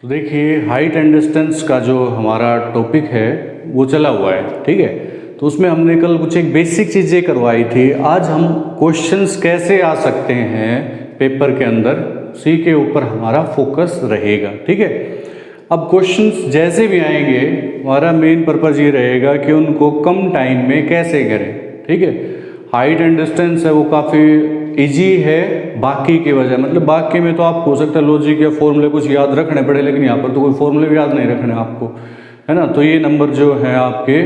तो देखिए height and distance का जो हमारा टॉपिक है वो चला हुआ है, ठीक है। तो उसमें हमने कल कुछ एक बेसिक चीज़ें करवाई थी। आज हम क्वेश्चंस कैसे आ सकते हैं पेपर के अंदर, उसी के ऊपर हमारा फोकस रहेगा, ठीक है। अब क्वेश्चंस जैसे भी आएंगे हमारा मेन पर्पज़ ये रहेगा कि उनको कम टाइम में कैसे करें, ठीक है। हाइट एंड डिस्टेंस है वो काफ़ी इजी है बाकी के वजह, मतलब बाकी में तो आपको हो सकता है लॉजिक या फॉर्मूले कुछ याद रखने पड़े, लेकिन यहाँ पर तो कोई फॉर्मूले भी याद नहीं रखने आपको, है ना। तो ये नंबर जो है आपके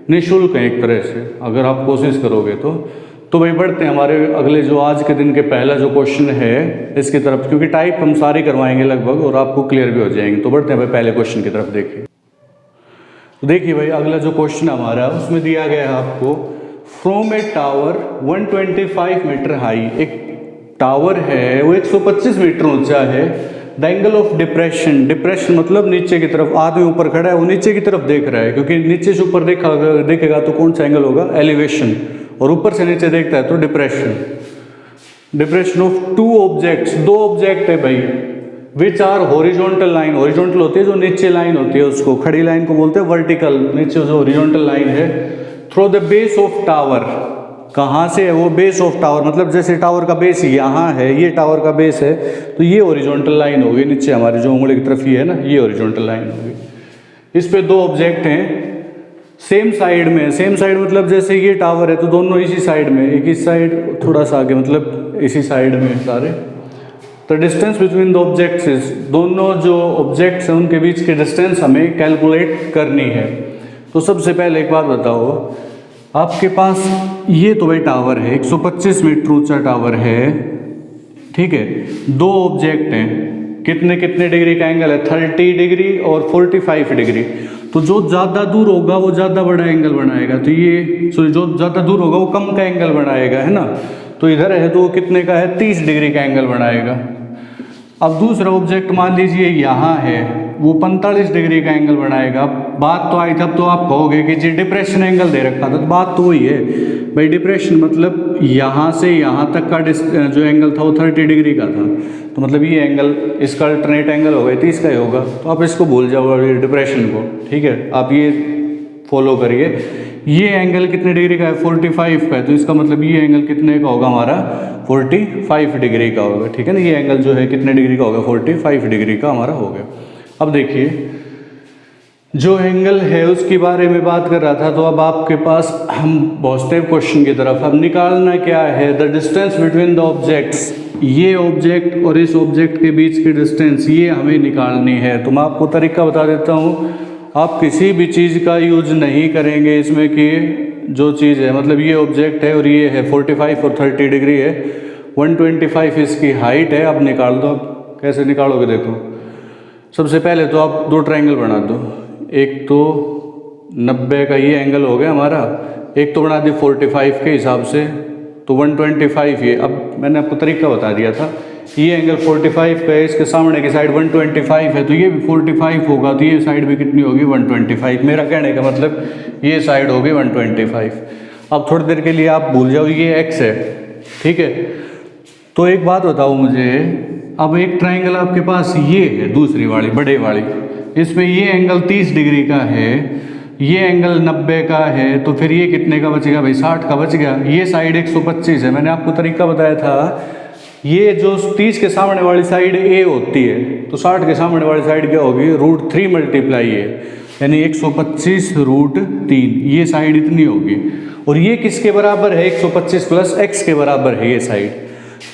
निःशुल्क हैं एक तरह से, अगर आप कोशिश करोगे तो भाई बढ़ते हैं हमारे अगले जो आज के दिन के पहला जो क्वेश्चन है इसकी तरफ, क्योंकि टाइप हम सारे करवाएंगे लगभग और आपको क्लियर भी हो जाएंगे। तो बढ़ते हैं भाई पहले क्वेश्चन की तरफ। देखिए तो देखिए भाई अगला जो क्वेश्चन हमारा उसमें दिया गया है आपको, from a tower 125 metre high, एक टावर है वो 125 मीटर ऊंचा है। The angle of depression, depression मतलब नीचे की तरफ, आदमी ऊपर खड़ा है वो नीचे की तरफ देख रहा है, क्योंकि नीचे से ऊपर देखेगा तो कौन सा एंगल होगा, एलिवेशन, और ऊपर से नीचे देखता है तो depression. Depression of two objects, दो ऑब्जेक्ट है भाई, which are horizontal line, horizontal होती है जो नीचे लाइन होती है उसको, खड़ी लाइन को बोलते हैं वर्टिकल, नीचे जो हॉरिजॉन्टल लाइन है, through the base of tower, कहाँ से है वो, बेस ऑफ टावर, मतलब जैसे टावर का बेस यहाँ है, ये टावर का बेस है, तो ये हॉरिजॉन्टल लाइन होगी नीचे हमारी जो उंगली की तरफ ये है ना, ये हॉरिजॉन्टल लाइन होगी। इस पे दो ऑब्जेक्ट हैं सेम साइड में, सेम साइड मतलब जैसे ये टावर है तो दोनों इसी साइड में, एक इस साइड थोड़ा सा आगे, मतलब इसी साइड में सारे। तो distance between the objects is, दोनों जो ऑब्जेक्ट्स हैं उनके बीच की डिस्टेंस हमें कैलकुलेट करनी है। तो सबसे पहले एक बात बताओ, आपके पास ये तो भाई टावर है, 125 मीटर ऊंचा टावर है, ठीक है। दो ऑब्जेक्ट हैं, कितने कितने डिग्री का एंगल है, 30 डिग्री और 45 डिग्री। तो जो ज़्यादा दूर होगा वो ज़्यादा बड़ा एंगल बनाएगा, तो ये सॉरी जो ज़्यादा दूर होगा वो कम का एंगल बनाएगा, है ना। तो इधर है तो कितने का है, 30 डिग्री का एंगल बनाएगा। अब दूसरा ऑब्जेक्ट मान लीजिए यहाँ है, वो 45 डिग्री का एंगल बनाएगा। अब बात तो आई तब तो आप कहोगे कि जी डिप्रेशन एंगल दे रखा था, तो बात तो वही है भाई, डिप्रेशन मतलब यहाँ से यहाँ तक का जो एंगल था वो 30 डिग्री का था, तो मतलब ये एंगल इसका अल्टरनेट एंगल होगा 30 का ही होगा। तो आप इसको भूल जाओ डिप्रेशन को, ठीक है। आप ये फॉलो करिए, ये एंगल कितने डिग्री का है, 45 का है, तो इसका मतलब ये एंगल कितने का होगा हमारा, 45 डिग्री का होगा, ठीक है ना। ये एंगल जो है कितने डिग्री का होगा, 45 डिग्री का हमारा हो गया। अब देखिए जो एंगल है उसके बारे में बात कर रहा था, तो अब आपके पास हम पहुँचते हैं क्वेश्चन की तरफ। अब निकालना क्या है, the distance between the objects, ये ऑब्जेक्ट और इस ऑब्जेक्ट के बीच की डिस्टेंस ये हमें निकालनी है। तो मैं आपको तरीका बता देता हूँ, आप किसी भी चीज़ का यूज नहीं करेंगे इसमें कि जो चीज़ है, मतलब ये ऑब्जेक्ट है और ये है 45 और 30 डिग्री है, 125 इसकी हाइट है। अब निकाल दो, अब कैसे निकालोगे देखो। सबसे पहले तो आप दो ट्रायंगल बना दो, एक तो 90 का ये एंगल हो गया हमारा, एक तो बना दिया 45 के हिसाब से, तो 125 ये। अब मैंने आपको तरीका बता दिया था, ये एंगल 45 का है, इसके सामने की साइड 125 है, तो ये भी 45 होगा, तो ये साइड भी कितनी होगी, 125। मेरा कहने का मतलब ये साइड होगी 125। अब थोड़ी देर के लिए आप भूल जाओ ये x है, ठीक है। तो एक बात बताओ मुझे, अब एक ट्रायंगल आपके पास ये है, दूसरी वाली बड़े वाली, इसमें ये एंगल 30 डिग्री का है, ये एंगल 90 का है, तो फिर ये कितने का बचेगा भाई, 60 का बच गया। ये साइड 125 है, मैंने आपको तरीका बताया था, ये जो 30 के सामने वाली साइड a होती है, तो 60 के सामने वाली साइड क्या होगी, √3 मल्टीप्लाई है, यानी 125 √3, ये साइड इतनी होगी। और ये किसके बराबर है, 125 प्लस x के बराबर है ये साइड,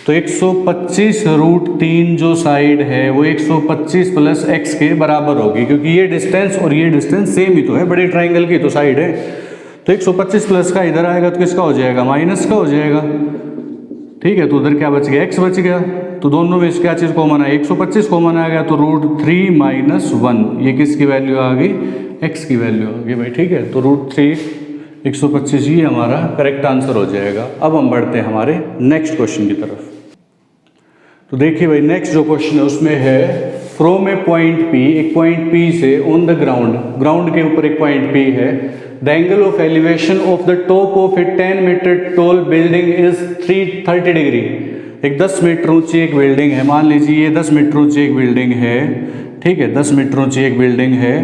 तो 125 √3 जो साइड है वो 125 प्लस x के बराबर होगी, क्योंकि ये डिस्टेंस और ये डिस्टेंस सेम ही तो है, बड़े ट्रायंगल की तो साइड है। तो 125 प्लस का इधर आएगा तो किसका हो जाएगा, माइनस का हो जाएगा, ठीक है। तो उधर क्या बच गया, x बच गया। तो दोनों में क्या चीज़ कॉमन है, 125 कॉमन आ गया, तो √3 - 1, ये किसकी वैल्यू आ गई, x की वैल्यू आ गई भाई, ठीक है। तो √3 125 ये हमारा करेक्ट आंसर हो जाएगा। अब हम बढ़ते हैं हमारे नेक्स्ट क्वेश्चन की तरफ। तो देखिए भाई नेक्स्ट जो क्वेश्चन है उसमें है, फ्रॉम ए पॉइंट P, एक पॉइंट P से ऑन द ग्राउंड, ग्राउंड के ऊपर एक पॉइंट P है, the angle of elevation of the top of a 10 metre tall building is 30 degree. एक 10 मीटर ऊंची एक बिल्डिंग है, मान लीजिए ये 10 मीटर ऊंची एक बिल्डिंग है, ठीक है, 10 मीटर ऊंची एक बिल्डिंग है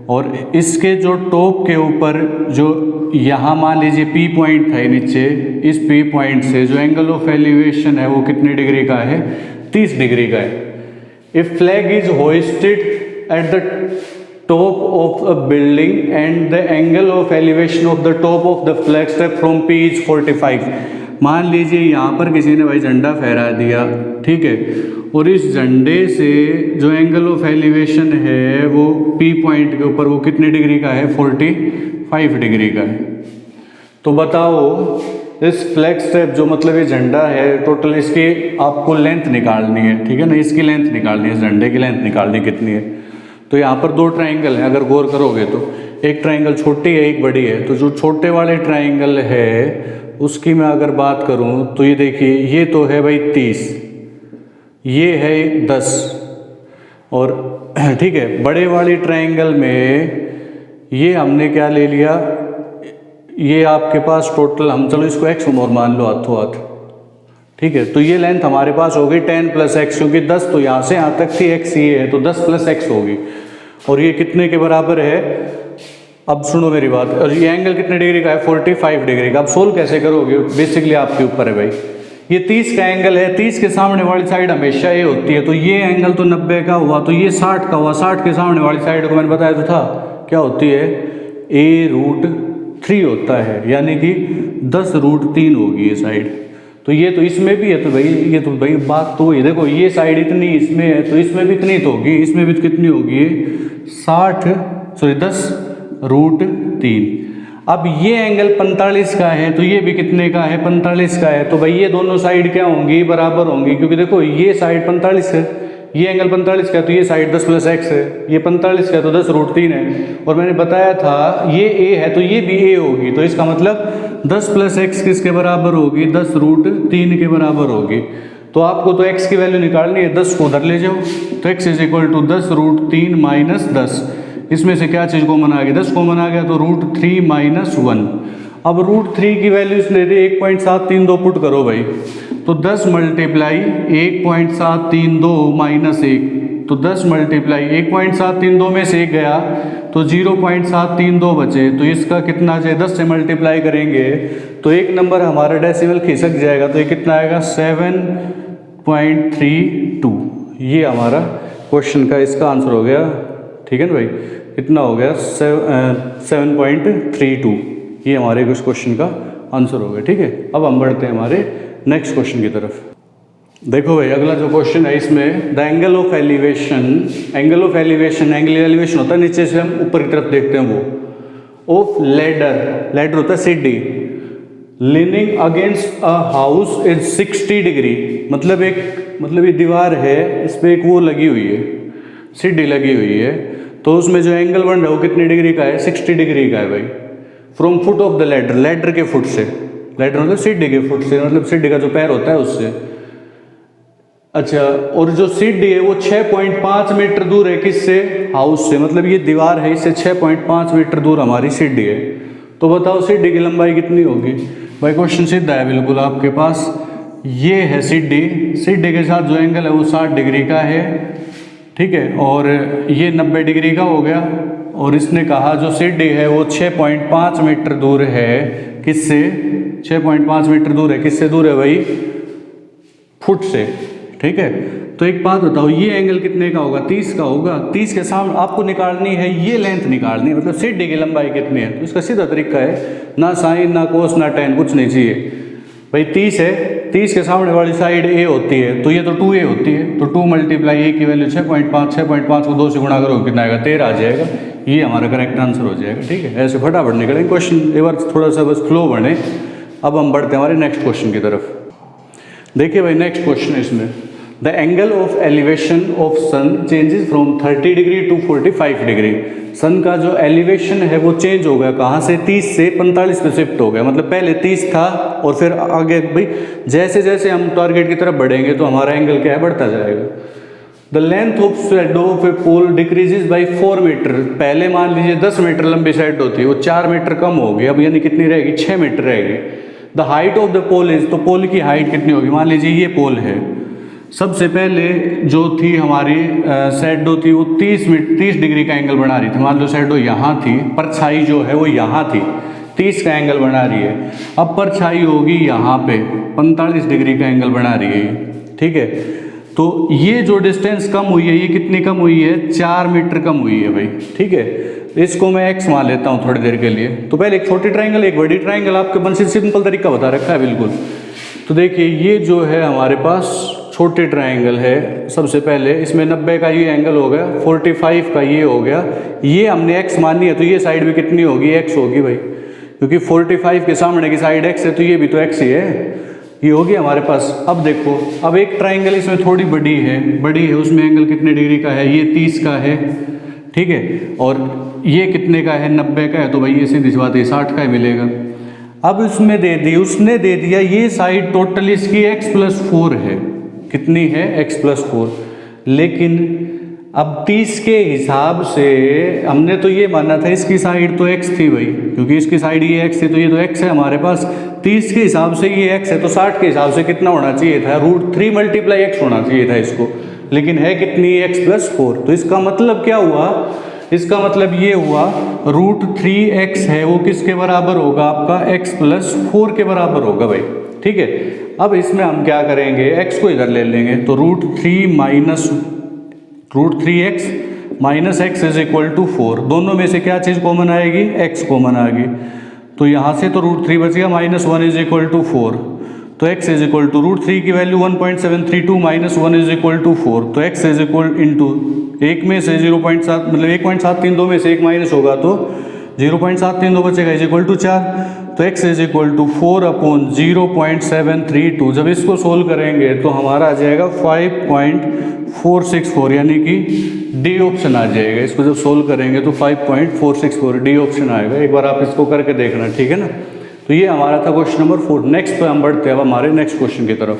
और इसके जो टॉप के ऊपर जो यहाँ मान लीजिए P पॉइंट है नीचे, इस P पॉइंट से जो एंगल ऑफ एलिवेशन है वो कितने डिग्री का है, 30 डिग्री का है। If flag is hoisted at the top of a building and the angle of elevation of the top of the flag step from P is 45। मान लीजिए यहाँ पर किसी ने भाई झंडा फहरा दिया, ठीक है, और इस झंडे से जो एंगल ऑफ एलिवेशन है वो P पॉइंट के ऊपर वो कितने डिग्री का है, 45 डिग्री का है। तो बताओ इस फ्लैग स्टेप जो मतलब ये झंडा है, टोटल इसकी आपको लेंथ निकालनी है, ठीक है ना, इसकी लेंथ निकालनी है, झंडे की लेंथ निकालनी कितनी है। तो यहाँ पर दो ट्राइंगल हैं, अगर गौर करोगे तो एक ट्राइंगल छोटी है एक बड़ी है। तो जो छोटे वाले ट्राइंगल है उसकी मैं अगर बात करूँ तो ये देखिए, ये तो है भाई 30, ये है 10, और ठीक है बड़े वाली ट्राइंगल में ये हमने क्या ले लिया, ये आपके पास टोटल, हम चलो इसको x और मान लो हाथों हाथ, ठीक है। तो ये लेंथ हमारे पास होगी 10 + x, क्योंकि 10 तो यहाँ से यहाँ तक थी, x ये है तो 10 + x होगी, और ये कितने के बराबर है, अब सुनो मेरी बात, और ये एंगल कितने डिग्री का है, 45 डिग्री का। अब सोल्व कैसे करोगे, बेसिकली आपके ऊपर है भाई। ये 30 का एंगल है, 30 के सामने वाली साइड हमेशा ये होती है, तो ये एंगल तो 90 का हुआ, तो ये 60 का हुआ। 60 के सामने वाली साइड को मैंने बताया तो था क्या होती है, A√3 होता है, यानी कि 10√3 होगी ये साइड। तो ये तो इसमें भी है, तो भाई ये तो भाई बात तो वही, देखो ये साइड इतनी इसमें है तो इसमें भी इतनी तो होगी, इसमें भी कितनी होगी, 10√3। अब ये एंगल 45 का है तो ये भी कितने का है, 45 का है। तो भाई ये दोनों साइड क्या होंगी, बराबर होंगी, क्योंकि देखो ये साइड 45 है, ये एंगल 45 का है, तो ये साइड 10 + x है, ये 45 का है तो 10√3 है। और मैंने बताया था ये a है तो ये भी a होगी, तो इसका मतलब 10 + x किसके बराबर होगी, 10√3 के बराबर होगी। तो आपको तो x की वैल्यू निकालनी है, 10 को उधर ले जाओ, तो x = 10√3 - 10। इसमें से क्या चीज़ कॉमन आ गया, 10 कॉमन आ गया, तो √3 - 1। अब √3 की वैल्यू इसलिए दे 1.732 पुट करो भाई, तो 10 × 1.732 - 1, तो 10 × 1.732 में से 1 गया तो 0.732 बचे, तो इसका कितना चाहिए, 10 से मल्टीप्लाई करेंगे तो एक नंबर हमारा डेसिमल खिसक जाएगा, तो ये कितना आएगा, 7.32। ये हमारा क्वेश्चन का इसका आंसर हो गया, ठीक है ना भाई, कितना हो गया, 7.32। ये हमारे उस क्वेश्चन का आंसर हो गया, ठीक है। अब हम बढ़ते हैं हमारे नेक्स्ट क्वेश्चन की तरफ। देखो भाई अगला जो क्वेश्चन है इसमें, the angle of elevation, angle of elevation, angle elevation होता है नीचे से हम ऊपर की तरफ देखते हैं वो, ऑफ लेडर, लेडर होता है सीढ़ी, leaning against a house is 60 degree, मतलब ये दीवार है, इस पर एक वो लगी हुई है, सीढ़ी लगी हुई है, तो उसमें जो एंगल बन रहा है वो कितने डिग्री का है, 60 डिग्री का है भाई। From foot of the ladder, ladder के फुट से, लेडर मतलब सीढ़ी के फुट से, मतलब सीढ़ी का जो पैर होता है उससे। अच्छा, और जो सीढ़ी है वो 6.5 मीटर दूर है किससे, हाउस से, मतलब ये दीवार है, इससे 6.5 मीटर दूर हमारी सीढ़ी है। तो बताओ सीढ़ी की लंबाई कितनी होगी भाई, क्वेश्चन सीधा है बिल्कुल आपके पास। ये है सीढ़ी, सीढ़ी के साथ जो एंगल है वो 60 डिग्री का है, ठीक है, और ये 90 डिग्री का हो गया। और इसने कहा जो सीढ़ी है वो 6.5 मीटर दूर है किससे, 6.5 मीटर दूर है, किससे दूर है भाई, फुट से, ठीक है। तो एक बात बताओ, ये एंगल कितने का होगा, 30 का होगा। 30 के सामने आपको निकालनी है, ये लेंथ निकालनी है, मतलब सीढ़ी की लंबाई कितनी है। तो इसका सीधा तरीका है, ना साइन ना कोस ना टेन, कुछ नहीं चाहिए भाई। 30 है, 30 के सामने वाली साइड a होती है, तो ये तो 2a होती है, तो 2 × a की वैल्यू 6.5, 6.5 को 2 से गुणा करो कितना आएगा, 13 आ जाएगा। ये हमारा करेक्ट आंसर हो जाएगा, ठीक है। ऐसे फटाफट निकलेंगे क्वेश्चन, एक बार थोड़ा सा बस फ्लो बने। अब हम बढ़ते हैं हमारे नेक्स्ट क्वेश्चन की तरफ। देखिए भाई नेक्स्ट क्वेश्चन है इसमें, the angle of elevation of sun changes from 30 degree to 45 degree. Sun का जो एलिवेशन है वो चेंज हो गया, कहाँ से, 30 से 45 पे शिफ्ट हो गया, मतलब पहले 30 था और फिर आगे भाई जैसे जैसे हम टारगेट की तरफ बढ़ेंगे तो हमारा एंगल क्या है, बढ़ता जाएगा। The length of shadow of a pole decreases by 4 metre. पहले मान लीजिए 10 मीटर लंबी शैडो थी, वो 4 मीटर कम होगी, अब यानी कितनी रहेगी, 6 मीटर रहेगी। The height of the pole is, तो पोल की हाइट कितनी होगी, मान लीजिए ये पोल है, सबसे पहले जो थी हमारी शैडो थी वो 30 डिग्री का एंगल बना रही थी। मान लो शैडो यहाँ थी, परछाई जो है वो यहाँ थी, 30 का एंगल बना रही है। अब परछाई होगी यहाँ पे 45 डिग्री का एंगल बना रही है, ठीक है। तो ये जो डिस्टेंस कम हुई है, ये कितनी कम हुई है? 4 मीटर कम हुई है भाई, ठीक है। इसको मैं x मान लेता हूँ थोड़ी देर के लिए। तो पहले एक छोटी ट्राइंगल एक बड़ी ट्राइंगल, आपके मन से सिंपल तरीका बता रखा है बिल्कुल। तो देखिए ये जो है हमारे पास छोटी ट्राइंगल है। सबसे पहले इसमें 90 का ये एंगल हो गया, 45 का ये हो गया, ये हमने x मानी है तो ये साइड भी कितनी होगी? x होगी भाई, क्योंकि 45 के सामने की साइड x है तो ये भी तो x ही है, ये होगी हमारे पास। अब देखो, अब एक ट्राइंगल इसमें थोड़ी बड़ी है, उसमें एंगल कितने डिग्री का है? ये 30 का है, ठीक है। और ये कितने का है? 90 का है, तो भाई ये सीधी सी बात है 60 का ही मिलेगा। अब उसने दे दिया ये साइड टोटल इसकी x+4 है। कितनी है? x+4। लेकिन अब 30 के हिसाब से हमने तो ये माना था इसकी साइड तो x थी भाई, क्योंकि इसकी साइड ये x थी तो ये तो x है हमारे पास। 30 के हिसाब से ये x है तो 60 के हिसाब से कितना होना चाहिए था? √3 × x होना चाहिए था इसको, लेकिन है कितनी? x+4। तो इसका मतलब क्या हुआ? इसका मतलब ये हुआ √3x है वो किसके बराबर होगा? आपका x+4 के बराबर होगा भाई, ठीक है। अब इसमें हम क्या करेंगे? x को इधर ले लेंगे, तो √3x -x = 4। दोनों में से क्या चीज़ कॉमन आएगी? x कॉमन आएगी। तो यहाँ से तो √3 बच गया, -1 = 4। तो x √3 की वैल्यू 1.732 -1 = 4। तो x इंटू एक में से 0.7 मतलब 1.732 में से एक माइनस होगा तो 0.732 बचेगा = 4। तो x = 4/0.732। जब इसको सोल्व करेंगे तो हमारा आ जाएगा 5.464, यानी कि डी ऑप्शन आ जाएगा। इसको जब सोल्व करेंगे तो 5.464 डी ऑप्शन आएगा। एक बार आप इसको करके देखना, ठीक है ना। तो ये हमारा था क्वेश्चन नंबर 4। नेक्स्ट पे हम बढ़ते हैं अब हमारे नेक्स्ट क्वेश्चन की तरफ।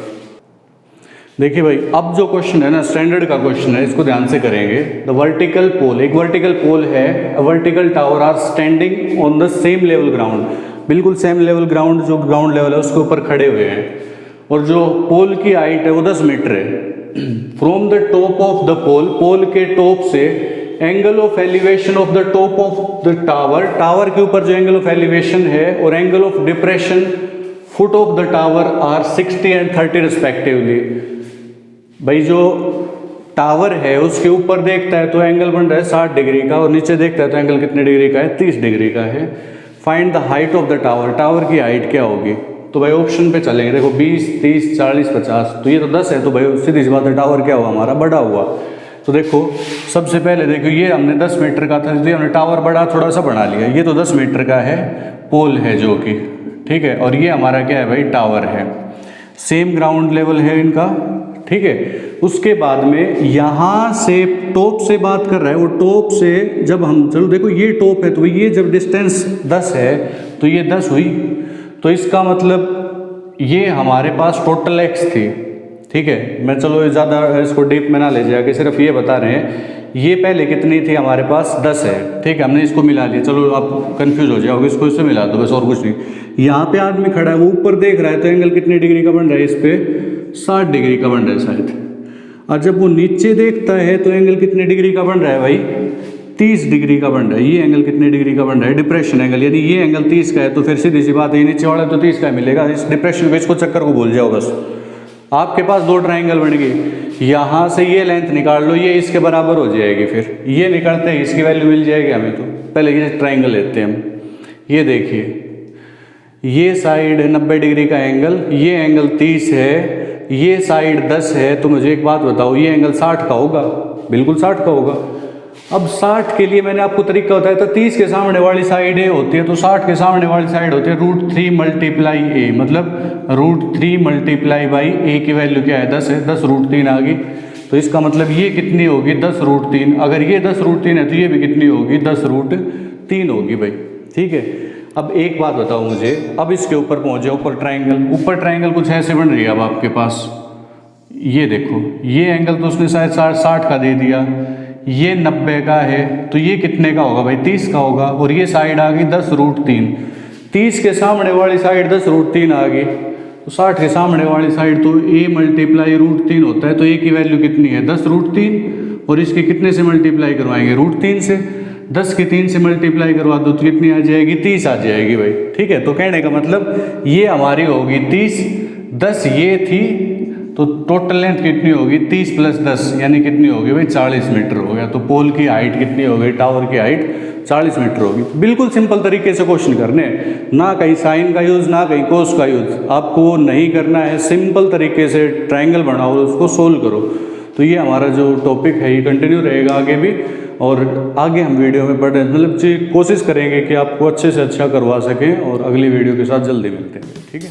देखिए भाई, अब जो क्वेश्चन है ना स्टैंडर्ड का क्वेश्चन है, इसको ध्यान से करेंगे। द वर्टिकल पोल, एक वर्टिकल पोल है, vertical tower are standing on the same level ground. बिल्कुल सेम लेवल ग्राउंड, जो ग्राउंड लेवल है उसके ऊपर खड़े हुए हैं, और जो पोल की हाइट है वो 10 मीटर है। From the top of the pole, pole के टॉप से angle of elevation of the top of the tower, tower के ऊपर जो एंगल ऑफ एलिवेशन है और angle of depression foot of the tower are 60 and 30 respectively. भाई जो tower है उसके ऊपर देखता है तो एंगल बन रहा है 60 डिग्री का, और नीचे देखता है तो एंगल कितने डिग्री का है? 30 डिग्री का है। Find the height of the tower, tower की हाइट क्या होगी? तो भाई ऑप्शन पे चलेंगे। देखो 20, 30, 40, 50, तो ये तो 10 है, तो भाई सीधी सी बात है टावर क्या हुआ? हमारा बड़ा हुआ। तो देखो सबसे पहले देखो ये हमने 10 मीटर का था, इसलिए हमने टावर बड़ा थोड़ा सा बना लिया। ये तो 10 मीटर का है, पोल है जो कि, ठीक है। और ये हमारा क्या है भाई? टावर है। सेम ग्राउंड लेवल है इनका, ठीक है। उसके बाद में यहाँ से टॉप से बात कर रहा है, वो टॉप से जब हम, चलो देखो ये टॉप है तो ये जब डिस्टेंस 10 है तो ये 10 हुई, तो इसका मतलब ये हमारे पास टोटल x थी, ठीक है। मैं चलो ज़्यादा इसको डीप में ना ले जाके सिर्फ ये बता रहे हैं, ये पहले कितनी थी हमारे पास? 10 है, ठीक है। हमने इसको मिला लिया, चलो आप कंफ्यूज हो जाओगे, इसको इससे मिला दो बस, और कुछ नहीं। यहाँ पे आदमी खड़ा है, वो ऊपर देख रहा है तो एंगल कितने डिग्री का बन रहा है? इस पे 60 डिग्री का बन रहा है शायद। और जब वो नीचे देखता है तो एंगल कितने डिग्री का बन रहा है भाई? 30 डिग्री का बन रहा है। ये एंगल कितने डिग्री का बन रहा है? डिप्रेशन एंगल, यानी ये एंगल 30 का है, तो फिर सीधी सी बात है नीचे वाला तो 30 का मिलेगा। इस डिप्रेशन को, इसको चक्कर को भूल जाओ बस। आपके पास 2 ट्राइंगल बन गई, यहाँ से ये लेंथ निकाल लो, ये इसके बराबर हो जाएगी, फिर ये निकालते हैं इसकी वैल्यू मिल जाएगी हमें। तो पहले ये ट्राइंगल लेते हैं हम। ये देखिए ये साइड 90 डिग्री का एंगल, ये एंगल 30 है, ये साइड 10 है, तो मुझे एक बात बताओ ये एंगल 60 का होगा? बिल्कुल 60 का होगा। अब 60 के लिए मैंने आपको तरीका बताया था, 30 के सामने वाली साइड ए होती है, तो 60 के सामने वाली साइड होती है √3 × a, मतलब √3 × a की वैल्यू क्या है? 10 है, 10 √3 आ गई। तो इसका मतलब ये कितनी होगी? 10 √3। अगर ये 10 √3 है तो ये भी कितनी होगी? 10 √3 होगी भाई, ठीक है। अब एक बात बताओ मुझे, अब इसके ऊपर पहुँच जाओ, ऊपर ट्राइंगल कुछ ऐसे बन रही है। अब आपके पास ये देखो, ये एंगल तो उसने शायद 60 का दे दिया, ये 90 का है, तो ये कितने का होगा भाई? 30 का होगा। और ये साइड आ गई 10 √3, 30 के सामने वाली साइड 10 √3 आ गई, तो 60 के सामने वाली साइड तो a मल्टीप्लाई √3 होता है, तो a की वैल्यू कितनी है 10√3, और इसके कितने से मल्टीप्लाई करवाएंगे √3 से, 10 की 3 से मल्टीप्लाई करवा दो तो कितनी आ जाएगी 30 आ जाएगी भाई। ठीक है, तो कहने का मतलब ये हमारी होगी 30, 10 ये थी, तो टोटल लेंथ कितनी होगी 30 + 10 यानी कितनी होगी भाई 40 मीटर हो गया। तो पोल की हाइट कितनी हो गई, टावर की हाइट 40 मीटर होगी। बिल्कुल सिंपल तरीके से क्वेश्चन करने हैं, ना कहीं साइन का यूज़ ना कहीं कोस का यूज़, आपको वो नहीं करना है। सिंपल तरीके से ट्रायंगल बनाओ, उसको सोल्व करो। तो ये हमारा जो टॉपिक है ये कंटिन्यू रहेगा आगे भी, और आगे हम वीडियो में पढ़ मतलब कोशिश करेंगे कि आपको अच्छे से अच्छा करवा सकें, और अगली वीडियो के साथ जल्दी मिलते हैं। ठीक है।